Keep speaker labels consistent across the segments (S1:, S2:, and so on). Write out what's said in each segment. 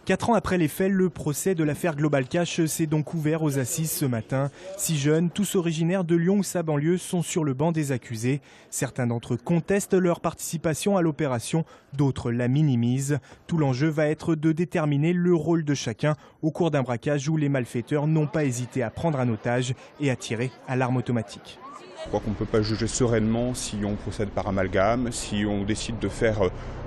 S1: 4 ans après les faits, le procès de l'affaire Global Cash s'est donc ouvert aux assises ce matin. 6 jeunes, tous originaires de Lyon ou sa banlieue, sont sur le banc des accusés. Certains d'entre eux contestent leur participation à l'opération, d'autres la minimisent. Tout l'enjeu va être de déterminer le rôle de chacun au cours d'un braquage où les malfaiteurs n'ont pas hésité à prendre un otage et à tirer à l'arme automatique.
S2: Je crois qu'on ne peut pas juger sereinement si on procède par amalgame, si on décide de faire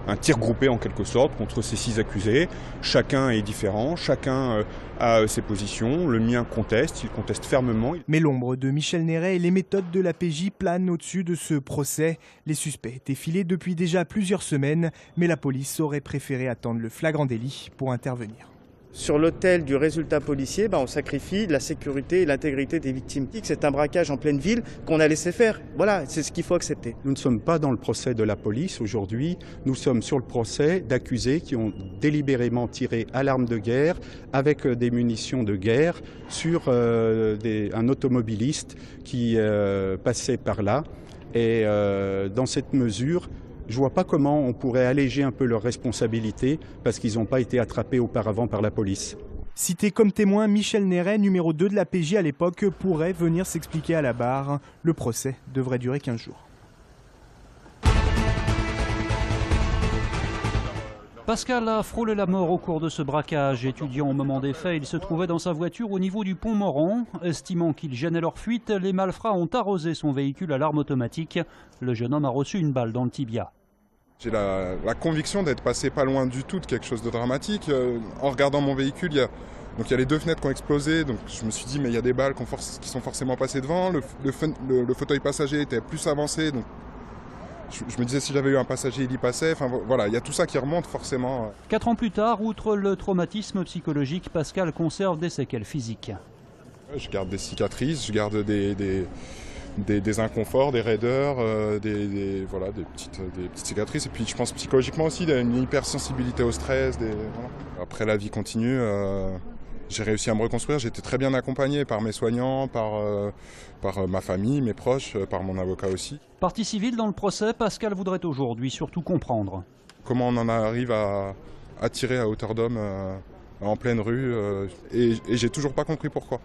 S2: un tir groupé en quelque sorte contre ces 6 accusés. Chacun est différent, chacun a ses positions. Le mien conteste, il conteste fermement.
S1: Mais l'ombre de Michel Néret et les méthodes de la PJ planent au-dessus de ce procès. Les suspects étaient filés depuis déjà plusieurs semaines, mais la police aurait préféré attendre le flagrant délit pour intervenir.
S3: Sur l'autel du résultat policier, on sacrifie la sécurité et l'intégrité des victimes. C'est un braquage en pleine ville qu'on a laissé faire. Voilà, c'est ce qu'il faut accepter.
S4: Nous ne sommes pas dans le procès de la police aujourd'hui. Nous sommes sur le procès d'accusés qui ont délibérément tiré à l'arme de guerre avec des munitions de guerre sur un automobiliste qui passait par là. Et dans cette mesure, je ne vois pas comment on pourrait alléger un peu leurs responsabilités parce qu'ils n'ont pas été attrapés auparavant par la police.
S1: Cité comme témoin, Michel Néret, numéro 2 de la PJ à l'époque, pourrait venir s'expliquer à la barre. Le procès devrait durer 15 jours.
S5: Pascal a frôlé la mort au cours de ce braquage. Étudiant au moment des faits, il se trouvait dans sa voiture au niveau du pont Moran. Estimant qu'il gênait leur fuite, les malfrats ont arrosé son véhicule à l'arme automatique. Le jeune homme a reçu une balle dans le tibia.
S6: J'ai la conviction d'être passé pas loin du tout de quelque chose de dramatique. En regardant mon véhicule, il y a les 2 fenêtres qui ont explosé. Donc je me suis dit, mais il y a des balles qui sont forcément passées devant. Le fauteuil passager était plus avancé. Donc je me disais, si j'avais eu un passager, il y passait. Enfin voilà, il y a tout ça qui remonte forcément.
S5: 4 ans plus tard, outre le traumatisme psychologique, Pascal conserve des séquelles physiques.
S6: Je garde des cicatrices, je garde des inconforts, des raideurs, des petites cicatrices. Et puis je pense psychologiquement aussi, il y a une hypersensibilité au stress. Voilà. Après la vie continue, j'ai réussi à me reconstruire. J'ai été très bien accompagné par mes soignants, par ma famille, mes proches, par mon avocat aussi.
S5: Partie civile dans le procès, Pascal voudrait aujourd'hui surtout comprendre.
S6: Comment on en arrive à tirer à hauteur d'homme en pleine rue et j'ai toujours pas compris pourquoi.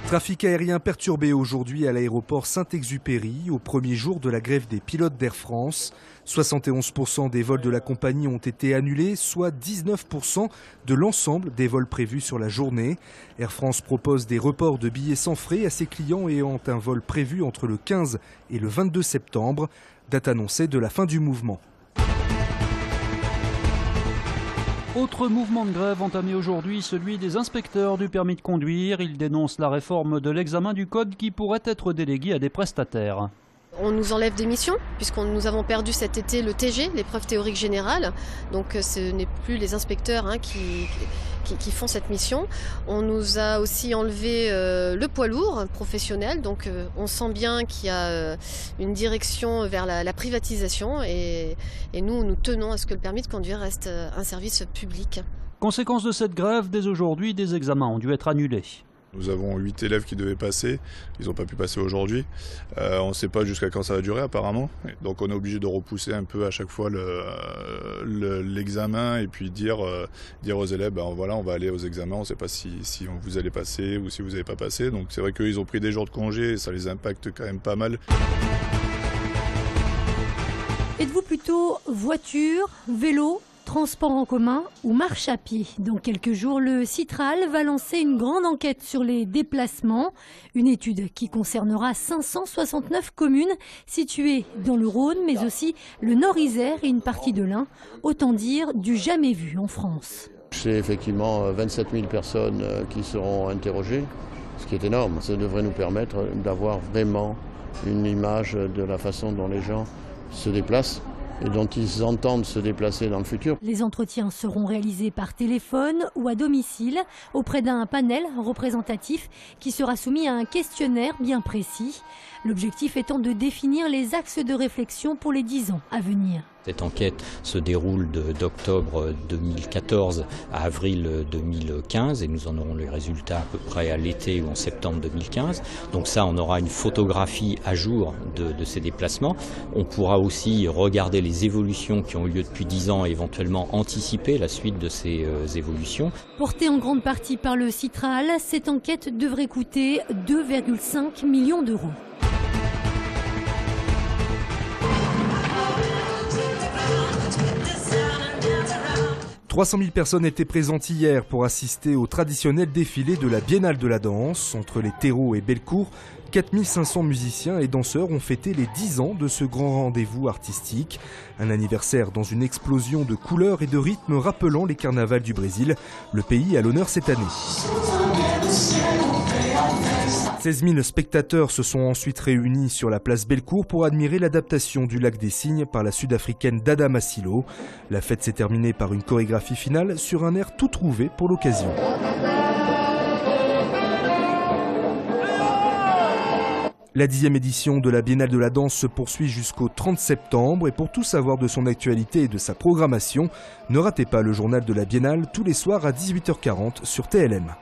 S7: Trafic aérien perturbé aujourd'hui à l'aéroport Saint-Exupéry, au premier jour de la grève des pilotes d'Air France. 71% des vols de la compagnie ont été annulés, soit 19% de l'ensemble des vols prévus sur la journée. Air France propose des reports de billets sans frais à ses clients ayant un vol prévu entre le 15 et le 22 septembre, date annoncée de la fin du mouvement.
S5: Autre mouvement de grève entamé aujourd'hui, celui des inspecteurs du permis de conduire. Ils dénoncent la réforme de l'examen du code qui pourrait être délégué à des prestataires.
S8: On nous enlève des missions, nous avons perdu cet été le TG, l'épreuve théorique générale. Donc ce n'est plus les inspecteurs qui font cette mission. On nous a aussi enlevé le poids lourd professionnel. Donc on sent bien qu'il y a une direction vers la privatisation. Et nous tenons à ce que le permis de conduire reste un service public.
S5: Conséquence de cette grève, dès aujourd'hui, des examens ont dû être annulés.
S9: Nous avons 8 élèves qui devaient passer, ils n'ont pas pu passer aujourd'hui. On ne sait pas jusqu'à quand ça va durer apparemment. Donc on est obligé de repousser un peu à chaque fois l'examen et puis dire aux élèves, voilà, on va aller aux examens, on ne sait pas si vous allez passer ou si vous n'allez pas passer. Donc c'est vrai qu'ils ont pris des jours de congé et ça les impacte quand même pas mal.
S10: Êtes-vous plutôt voiture, vélo, transport en commun ou marche à pied? Dans quelques jours, le Citral va lancer une grande enquête sur les déplacements. Une étude qui concernera 569 communes situées dans le Rhône, mais aussi le Nord-Isère et une partie de l'Ain. Autant dire du jamais vu en France.
S11: C'est effectivement 27 000 personnes qui seront interrogées, ce qui est énorme. Ça devrait nous permettre d'avoir vraiment une image de la façon dont les gens se déplacent et dont ils entendent se déplacer dans le futur.
S10: Les entretiens seront réalisés par téléphone ou à domicile auprès d'un panel représentatif qui sera soumis à un questionnaire bien précis. L'objectif étant de définir les axes de réflexion pour les 10 ans à venir.
S12: Cette enquête se déroule d'octobre 2014 à avril 2015 et nous en aurons les résultats à peu près à l'été ou en septembre 2015. Donc ça, on aura une photographie à jour de ces déplacements. On pourra aussi regarder les évolutions qui ont eu lieu depuis 10 ans et éventuellement anticiper la suite de ces évolutions.
S10: Portée en grande partie par le Citral, cette enquête devrait coûter 2,5 millions d'euros.
S7: 300 000 personnes étaient présentes hier pour assister au traditionnel défilé de la Biennale de la danse. Entre les terreaux et Bellecour, 4500 musiciens et danseurs ont fêté les 10 ans de ce grand rendez-vous artistique. Un anniversaire dans une explosion de couleurs et de rythmes rappelant les carnavals du Brésil. Le pays à l'honneur cette année. 16 000 spectateurs se sont ensuite réunis sur la place Bellecour pour admirer l'adaptation du Lac des Cygnes par la sud-africaine Dada Masilo. La fête s'est terminée par une chorégraphie finale sur un air tout trouvé pour l'occasion. La 10e édition de la Biennale de la danse se poursuit jusqu'au 30 septembre et pour tout savoir de son actualité et de sa programmation, ne ratez pas le journal de la Biennale tous les soirs à 18h40 sur TLM.